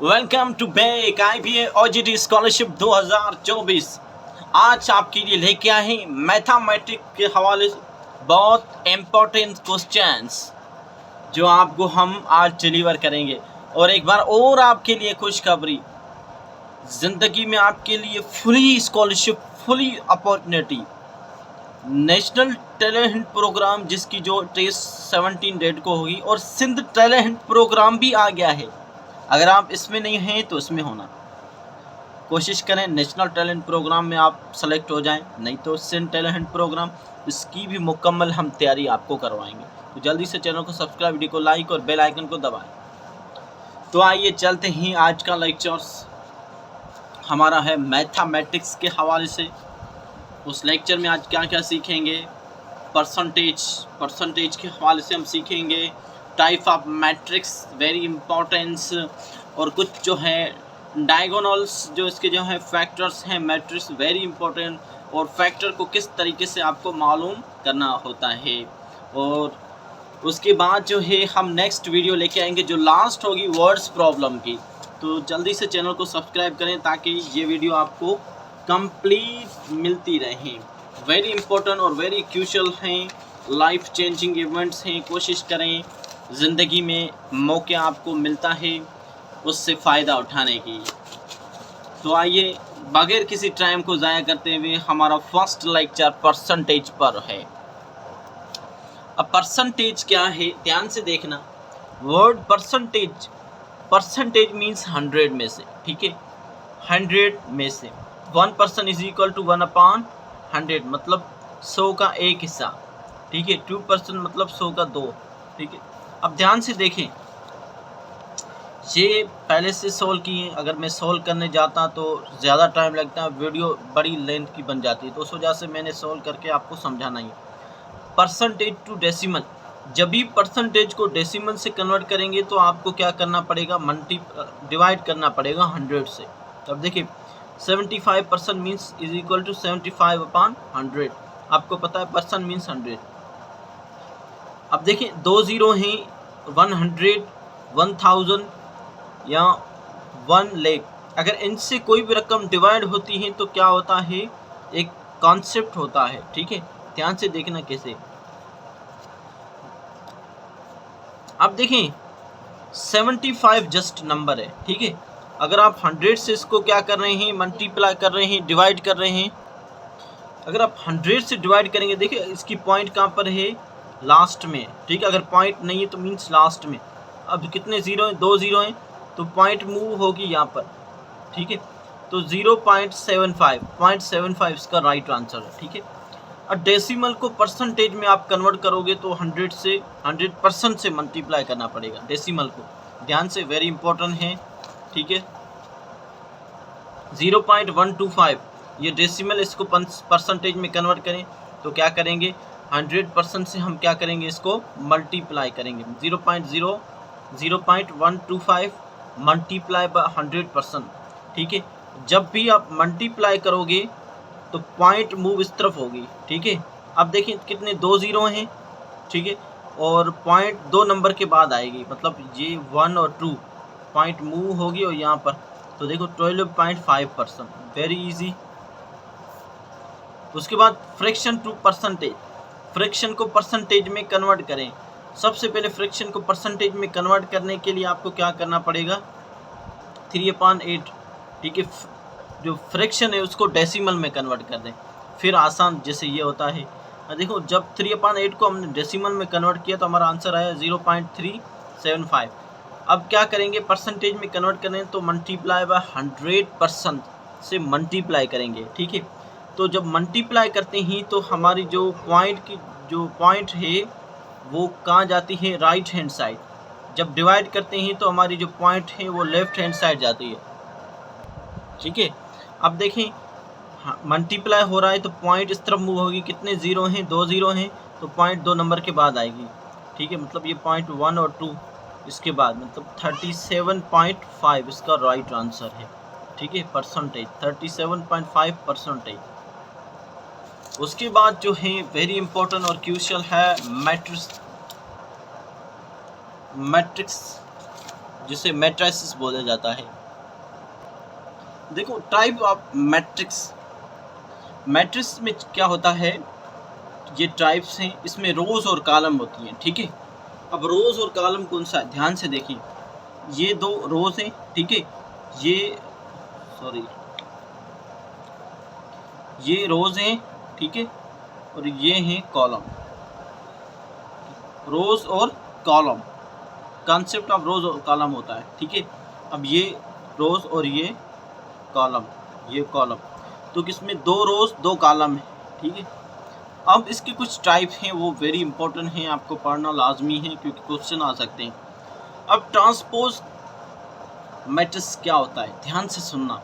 Welcome to back IBA OJT scholarship 2024। आज आपके लिए लेके आए हैं मैथमेटिक्स के हवाले से बहुत इम्पोर्टेंट क्वेश्चंस जो आपको हम आज डिलीवर करेंगे। और एक बार और आपके लिए खुशखबरी, ज़िंदगी में आपके लिए free scholarship, free opportunity, national talent programme जिसकी जो टेस्ट 17 डेट को होगी, और सिंध टैलेंट प्रोग्राम भी आ गया है। अगर आप इसमें नहीं हैं तो इसमें होना कोशिश करें, नेशनल टैलेंट प्रोग्राम में आप सेलेक्ट हो जाएं, नहीं तो सिंध टैलेंट प्रोग्राम, इसकी भी मुकम्मल हम तैयारी आपको करवाएंगे। तो जल्दी से चैनल को सब्सक्राइब, वीडियो को लाइक और बेल आइकन को दबाएं। तो आइए चलते हैं, आज का लेक्चर्स हमारा है मैथमेटिक्स के हवाले से। उस लेक्चर में आज क्या क्या सीखेंगे, परसेंटेज के हवाले से हम सीखेंगे, type of matrix very importance, और कुछ जो है डायगोनल्स, जो इसके जो है फैक्टर्स हैं मैट्रिक्स वेरी इंपॉर्टेंट, और फैक्टर को किस तरीके से आपको मालूम करना होता है। और उसके बाद जो है हम नेक्स्ट वीडियो लेके आएंगे जो लास्ट होगी वर्ड्स प्रॉब्लम की। तो जल्दी से चैनल को सब्सक्राइब करें ताकि ये वीडियो आपको कंप्लीट मिलती रहे। वेरी इंपॉर्टेंट और वेरी क्रूशियल हैं, लाइफ चेंजिंग इवेंट्स हैं। कोशिश करें, ज़िंदगी में मौके आपको मिलता है उससे फ़ायदा उठाने की। तो आइए बगैर किसी टाइम को ज़ाया करते हुए हमारा फर्स्ट लेक्चर परसेंटेज पर है। अब परसेंटेज क्या है, ध्यान से देखना। वर्ड परसेंटेज मीन्स 100 में से, ठीक है, 100 में से 1% इज इक्वल टू 1/100, मतलब 100 का एक हिस्सा, ठीक है। 2% मतलब 100 का 2, ठीक है। अब ध्यान से देखें, ये पहले से सोल्व किए, अगर मैं सोल्व करने जाता तो ज़्यादा टाइम लगता है, वीडियो बड़ी लेंथ की बन जाती है, तो उस वजह से मैंने सोल्व करके आपको समझाना ही। परसेंटेज टू डेसिमल, जब भी परसेंटेज को डेसिमल से कन्वर्ट करेंगे तो आपको क्या करना पड़ेगा, डिवाइड करना पड़ेगा 100 से। अब देखिए 75% मीन्स इज इक्वल टू 75/100, आपको पता है परसेंट मीन्स 100। अब देखिए 2 ज़ीरो हैं, 100, 1000 या 1 लाख, अगर इनसे कोई भी रकम डिवाइड होती है तो क्या होता है, एक कॉन्सेप्ट होता है, ठीक है। ध्यान से देखना कैसे। अब देखें 75 जस्ट नंबर है, ठीक है। अगर आप 100 से इसको क्या कर रहे हैं, मल्टीप्लाई कर रहे हैं, डिवाइड कर रहे हैं, अगर आप 100 से डिवाइड करेंगे, देखिए इसकी पॉइंट कहाँ पर है, लास्ट में, ठीक है। अगर पॉइंट नहीं है तो मीन्स लास्ट में। अब कितने ज़ीरो हैं, 2 ज़ीरो हैं, तो पॉइंट मूव होगी यहाँ पर, ठीक है। तो 0.75 इसका राइट आंसर है, ठीक है। और डेसिमल को परसेंटेज में आप कन्वर्ट करोगे तो 100% से मल्टीप्लाई करना पड़ेगा डेसिमल को। ध्यान से, वेरी इंपॉर्टेंट है, ठीक है। 0.125 ये डेसिमल, इसको परसेंटेज में कन्वर्ट करें तो क्या करेंगे, 100% से हम क्या करेंगे, इसको मल्टीप्लाई करेंगे। 0.125 मल्टीप्लाई बाय 100%, ठीक है। जब भी आप मल्टीप्लाई करोगे तो पॉइंट मूव इस तरफ होगी, ठीक है। अब देखिए कितने 2 ज़ीरो हैं, ठीक है, और पॉइंट 2 नंबर के बाद आएगी, मतलब ये 1 और 2 पॉइंट मूव होगी, और यहाँ पर तो देखो 12.5%, वेरी इजी। उसके बाद फ्रैक्शन टू परसेंटेज, फ्रैक्शन को परसेंटेज में कन्वर्ट करें। सबसे पहले फ्रैक्शन को परसेंटेज में कन्वर्ट करने के लिए आपको क्या करना पड़ेगा, 3/8, ठीक है। जो फ्रैक्शन है उसको डेसिमल में कन्वर्ट कर दें, फिर आसान जैसे ये होता है। देखो जब 3/8 को हमने डेसिमल में कन्वर्ट किया तो हमारा आंसर आया 0.375। अब क्या करेंगे, परसेंटेज में कन्वर्ट करें तो मल्टीप्लाई बाय 100% से मल्टीप्लाई करेंगे, ठीक है। तो जब मल्टीप्लाई करते हैं तो हमारी जो पॉइंट है वो कहाँ जाती है, राइट हैंड साइड। जब डिवाइड करते हैं तो हमारी जो पॉइंट है वो लेफ्ट हैंड साइड जाती है, ठीक है। अब देखें मल्टीप्लाई हो रहा है तो पॉइंट इस तरफ मूव होगी, कितने ज़ीरो हैं, 2 ज़ीरो हैं, तो पॉइंट 2 नंबर के बाद आएगी, ठीक है। मतलब ये पॉइंट 1 और 2 इसके बाद, मतलब 37.5 इसका राइट आंसर है, ठीक है। परसेंटेज 37.5%। उसके बाद जो है वेरी इंपॉर्टेंट और क्रूशियल है मैट्रिक्स। जिसे मैट्रिसेस बोला जाता है। देखो टाइप ऑफ मैट्रिक्स, मैट्रिक्स में क्या होता है, ये टाइप्स हैं, इसमें रोज और कॉलम होती हैं, ठीक है। अब रोज और कॉलम कौन सा है, ध्यान से देखिए, ये दो रोज हैं, ठीक है, ये रोज हैं, ठीक है, और ये हैं कॉलम। रोज और कॉलम, कॉन्सेप्ट ऑफ रोज और कॉलम होता है, ठीक है। अब ये रोज और ये कॉलम, तो किसमें दो रोज दो कॉलम है, ठीक है। अब इसके कुछ टाइप हैं, वो वेरी इंपॉर्टेंट हैं, आपको पढ़ना लाजमी है क्योंकि क्वेश्चन आ सकते हैं। अब ट्रांसपोज मैट्रिक्स क्या होता है, ध्यान से सुनना।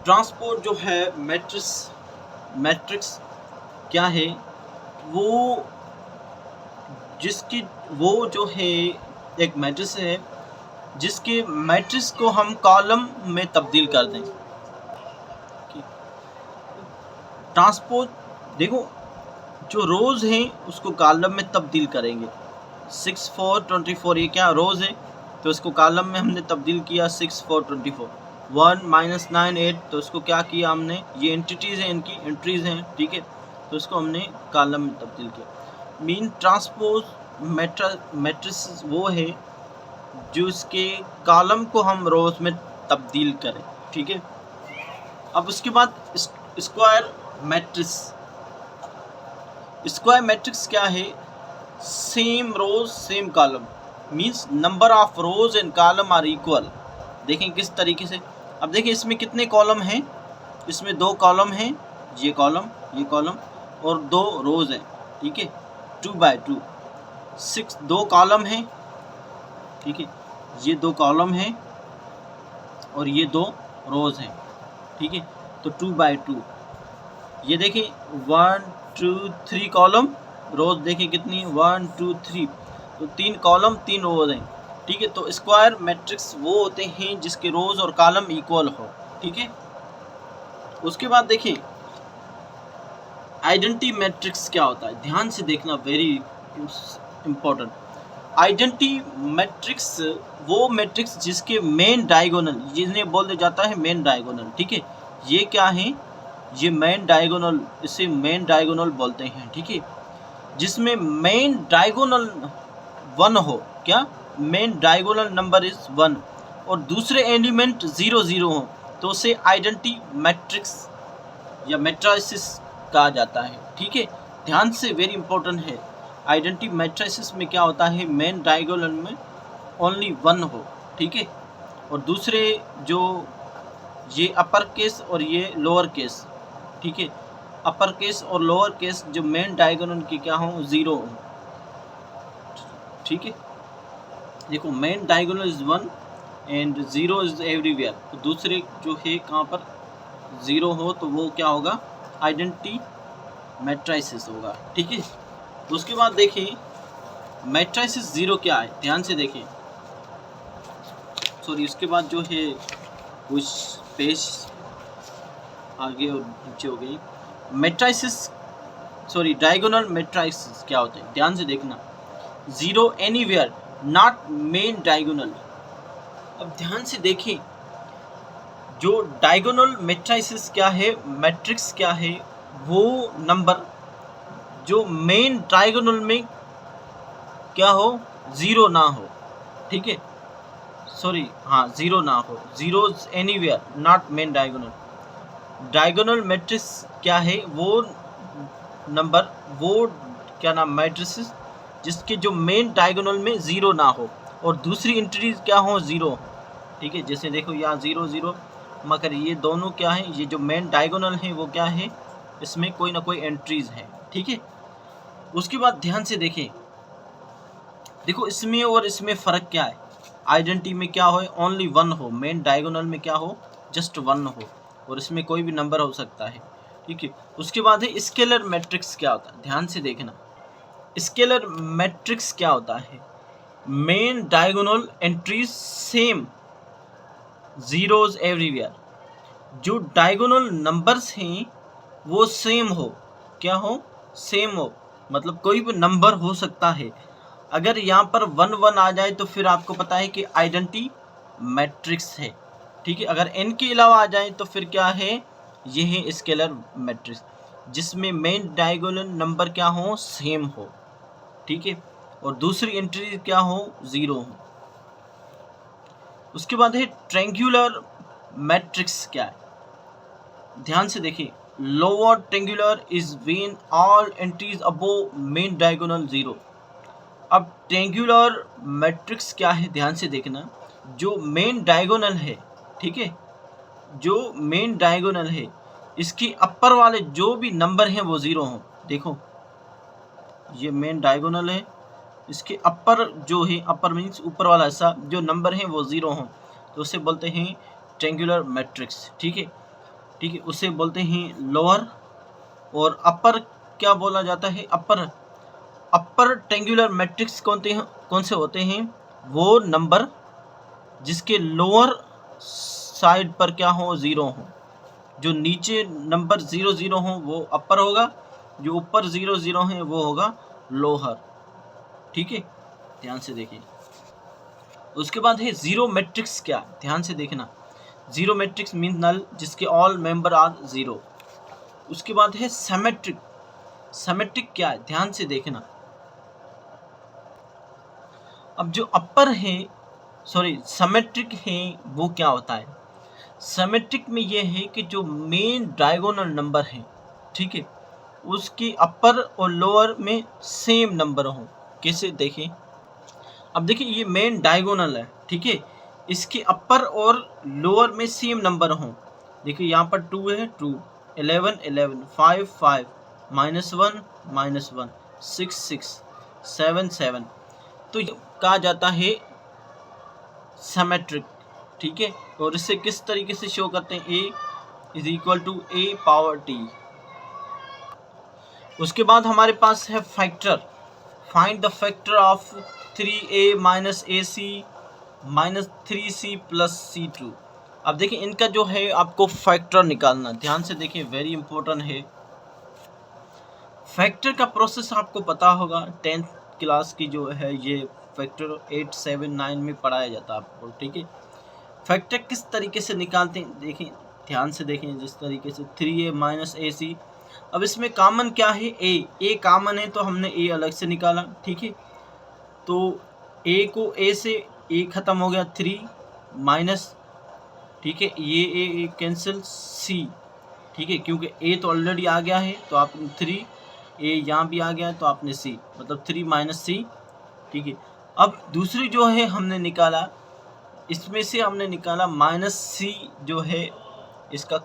ट्रांसपोज जो है मैट्रिक्स क्या है, वो जो है एक मैट्रिक्स है जिसके मैट्रिक्स को हम कॉलम में तब्दील कर दें। ट्रांसपोज देखो, जो रोज हैं उसको कॉलम में तब्दील करेंगे। 6 4 24 ये क्या रोज है, तो इसको कॉलम में हमने तब्दील किया 6 4 24। 1 -9 8, तो इसको क्या किया हमने, ये एंटिटीज़ हैं, इनकी एंट्रीज हैं, ठीक है, तो इसको हमने कॉलम में तब्दील किया। मीन ट्रांसपोज मैट्रिक्स वो है जो इसके कॉलम को हम रोज में तब्दील करें, ठीक है। अब उसके बाद स्क्वायर मैट्रिक्स क्या है, same rows same column, means number of rows and column are equal. देखें किस तरीके से, अब देखिए इसमें कितने कॉलम हैं, इसमें दो कॉलम हैं, ये कॉलम और दो रोज हैं, ठीक है, 2 by 2। 6 दो कॉलम हैं, ठीक है, ये दो कॉलम हैं और ये दो रोज हैं, ठीक है, तो 2 by 2। ये देखिए 1 2 3 कॉलम, रोज देखिए कितनी, 1 2 3, तो 3 कॉलम 3 रोज हैं, ठीक है। तो स्क्वायर मैट्रिक्स वो होते हैं जिसके रोज और कॉलम इक्वल हो, ठीक है। उसके बाद देखिए आइडेंटिटी मैट्रिक्स क्या होता है, ध्यान से देखना, वेरी इंपॉर्टेंट। आइडेंटिटी मैट्रिक्स वो मैट्रिक्स जिसके मेन डायगोनल, जिन्हें बोला जाता है मेन डायगोनल, ठीक है। ये क्या है, ये मेन डायगोनल, इसे मेन डायगोनल बोलते हैं, ठीक है। जिसमें मेन डायगोनल 1 हो, क्या, मेन डायगोनल नंबर इज 1 और दूसरे एलिमेंट 0 0 हो, तो उसे आइडेंटिटी मैट्रिक्स या मैट्रिसेस कहा जाता है, ठीक है। ध्यान से, वेरी इंपॉर्टेंट है। आइडेंटिटी मैट्रिसेस में क्या होता है, मेन डायगोनल में ओनली 1 हो, ठीक है, और दूसरे जो ये अपर केस और ये लोअर केस, ठीक है, अपर केस और लोअर केस जो मेन डायगोनल के क्या हो, 0 हो, ठीक है। देखो main diagonal is 1 and 0 is everywhere, तो दूसरे जो है कहाँ पर 0 हो तो वो क्या होगा, आइडेंटिटी मैट्रिसेस होगा, ठीक है। उसके बाद देखिए मैट्रिसेस 0 क्या है, ध्यान से देखिए, सॉरी उसके बाद जो है कुछ पेज आगे और नीचे हो गई। मैट्रिसेस सॉरी डायगोनल मैट्रिसेस क्या होते हैं, ध्यान से देखना। 0 एनीवेयर नॉट मेन डायगोनल। अब ध्यान से देखिए, जो डायगोनल मैट्रिसेस क्या है, मैट्रिक्स क्या है, वो नंबर जो मेन डायगोनल में क्या हो, 0 ना हो, ठीक है, सॉरी हाँ 0 ना हो, 0 anywhere not main diagonal. Diagonal matrix क्या है, वो नंबर, वो क्या नाम, मैट्रिसेस जिसके जो मेन डायगोनल में 0 ना हो और दूसरी एंट्रीज क्या हो, 0, ठीक है। जैसे देखो यहाँ 0 0, मगर ये दोनों क्या है, ये जो मेन डायगोनल है वो क्या है, इसमें कोई ना कोई एंट्रीज है, ठीक है। उसके बाद ध्यान से देखें, देखो इसमें और इसमें फ़र्क क्या है। आइडेंटिटी में क्या हो, ओनली 1 हो, मेन डायगोनल में क्या हो, जस्ट 1 हो, और इसमें कोई भी नंबर हो सकता है, ठीक है। उसके बाद है स्केलर मैट्रिक्स क्या होता है, ध्यान से देखना। स्केलर मैट्रिक्स क्या होता है, main diagonal entries same, 0s everywhere. जो डायगोनल नंबर्स हैं वो सेम हो, क्या हो, सेम हो, मतलब कोई भी नंबर हो सकता है अगर यहाँ पर 1 1 आ जाए तो फिर आपको पता है कि आइडेंटिटी मैट्रिक्स है, ठीक है। अगर n के अलावा आ जाए तो फिर क्या है, ये है स्केलर मैट्रिक्स जिसमें मेन डायगोनल नंबर क्या हो, सेम हो, ठीक है, और दूसरी एंट्री क्या हो, 0 हो। उसके बाद है ट्रायंगुलर मैट्रिक्स। क्या है, ध्यान से देखिए, lower triangular is when all entries above main diagonal 0। अब ट्रायंगुलर मैट्रिक्स क्या है, ध्यान से देखना, जो मेन डायगोनल है, ठीक है, जो मेन डायगोनल है इसकी अपर वाले जो भी नंबर हैं वो 0 हों। देखो ये मेन डायगोनल है, इसके अपर जो है, अपर मीन्स ऊपर वाला हिस्सा, जो नंबर है वो 0 हों तो उसे बोलते हैं ट्रायंगुलर मैट्रिक्स, ठीक है, ठीक है, उसे बोलते हैं लोअर। और अपर क्या बोला जाता है, अपर ट्रायंगुलर मैट्रिक्स कौन से होते हैं, वो नंबर जिसके लोअर साइड पर क्या हो, 0 हो। जो नीचे नंबर 0 0 हो वो अपर होगा, जो ऊपर 0 0 है वो होगा लोअर, ठीक है, ध्यान से देखिए। उसके बाद है जीरो मैट्रिक्स। क्या, ध्यान से देखना, जीरो मैट्रिक्स मीन नल जिसके ऑल मेंबर आर 0। उसके बाद है सिमेट्रिक। सिमेट्रिक क्या है, ध्यान से देखना, अब जो अपर है, सॉरी सिमेट्रिक है, वो क्या होता है, सिमेट्रिक में ये है कि जो मेन डायगोनल नंबर है, ठीक है, उसकी अपर और लोअर में सेम नंबर हो। कैसे देखें, अब देखिए ये मेन डायगोनल है, ठीक है, इसके अपर और लोअर में सेम नंबर हो। देखिए यहाँ पर 2 है, 2, 11 11, 5 5, -1 -1, 6 6, 7 7, तो कहा जाता है सिमेट्रिक, ठीक है। और इसे किस तरीके से शो करते हैं, a = a⁻t। उसके बाद हमारे पास है factor. Find the factor of 3a - ac - 3c + c2। अब देखिए इनका जो है आपको फैक्टर निकालना, ध्यान से देखिए, वेरी इंपॉर्टेंट है। फैक्टर का प्रोसेस आपको पता होगा, 10th क्लास की जो है ये फैक्टर 8 7 9 में पढ़ाया जाता है आपको, ठीक है। फैक्टर किस तरीके से निकालते हैं, देखें, ध्यान से देखें, जिस तरीके से 3a - ac। अब इसमें कॉमन क्या है, a कॉमन है तो हमने a अलग से निकाला, ठीक है। तो a को a से a ख़त्म हो गया, 3 माइनस, ठीक है, ये a कैंसिल, c, ठीक है, क्योंकि a तो ऑलरेडी आ गया है तो आपने 3, a यहाँ भी आ गया है तो आपने c, मतलब 3 - c, ठीक है। अब दूसरी जो है हमने निकाला, इसमें से हमने निकाला -c जो है इसका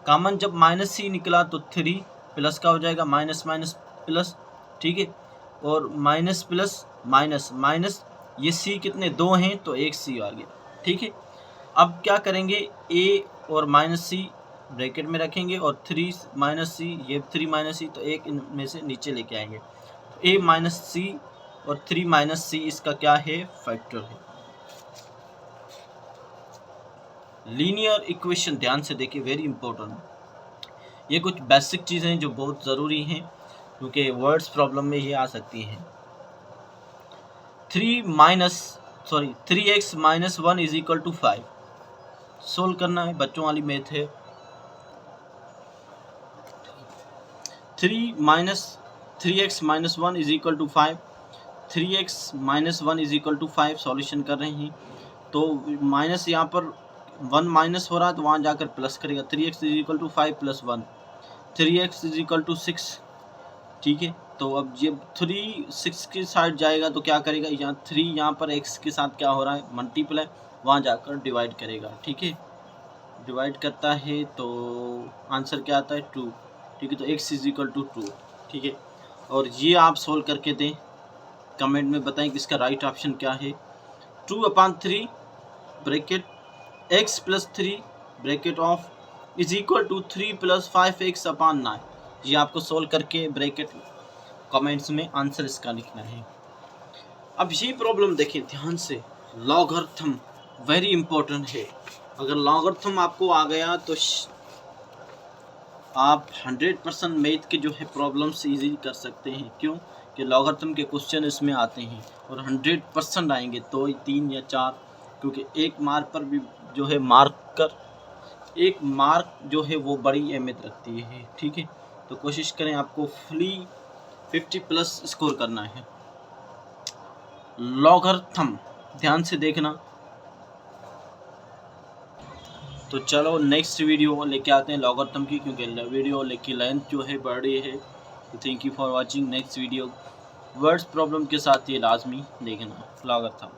कॉमन जब -c निकला तो 3 प्लस का हो जाएगा, माइनस माइनस प्लस, ठीक है, और माइनस प्लस माइनस माइनस, ये c कितने, 2 हैं तो एक c आ गया, ठीक है। अब क्या करेंगे, a और -c ब्रैकेट में रखेंगे और 3 - c, ये 3 - c, तो एक इनमें से नीचे लेके आएंगे, तो a - c और 3 - c इसका क्या है, फैक्टर है। लीनियर इक्वेशन, ध्यान से देखिए, वेरी इंपॉर्टेंट, ये कुछ बेसिक चीज़ें हैं जो बहुत ज़रूरी हैं क्योंकि वर्ड्स प्रॉब्लम में ये आ सकती हैं। 3x - 1 = 5 सोल्व करना है, बच्चों वाली मैथ है। 3x - 1 = 5, 3x - 1 = 5 सॉल्यूशन कर रहे हैं, तो माइनस यहाँ पर 1 माइनस हो रहा है तो वहाँ जाकर प्लस करेगा, 3x = 5 + 1, 3x = 6, ठीक है। तो अब ये 3 6 के साइड जाएगा तो क्या करेगा, यहाँ 3 यहाँ पर x के साथ क्या हो रहा है, मल्टीप्लाई, वहाँ जाकर डिवाइड करेगा, ठीक है, डिवाइड करता है तो आंसर क्या आता है, 2, ठीक है। तो x = 2, ठीक है। और ये आप सोल्व करके दें, कमेंट में बताएं कि इसका राइट ऑप्शन क्या है। 2/3 bracket x + 3 bracket of = 3 + 5x/9। ये आपको सोल्व करके ब्रैकेट कमेंट्स में आंसर इसका लिखना है। अब ये प्रॉब्लम देखें ध्यान से, लॉगरिथम वेरी इंपॉर्टेंट है। अगर लॉगरिथम आपको आ गया तो आप 100% मैथ के जो है प्रॉब्लम्स इजी कर सकते हैं। क्यों? कि लॉगरिथम के क्वेश्चन इसमें आते हैं और 100% आएंगे, 2 3 या 4, क्योंकि एक मार्क पर भी जो है एक मार्क जो है वो बड़ी अहमियत रखती है। ठीक है, तो कोशिश करें आपको फुली 50+ स्कोर करना है। लॉगरिथम ध्यान से देखना। तो चलो नेक्स्ट वीडियो लेके आते हैं लॉगरिथम की, क्योंकि वीडियो की लेंथ जो है बड़ी है। तो thank you for watching next video. Words problem के साथ ये लाजमी देखना लॉगरिथम।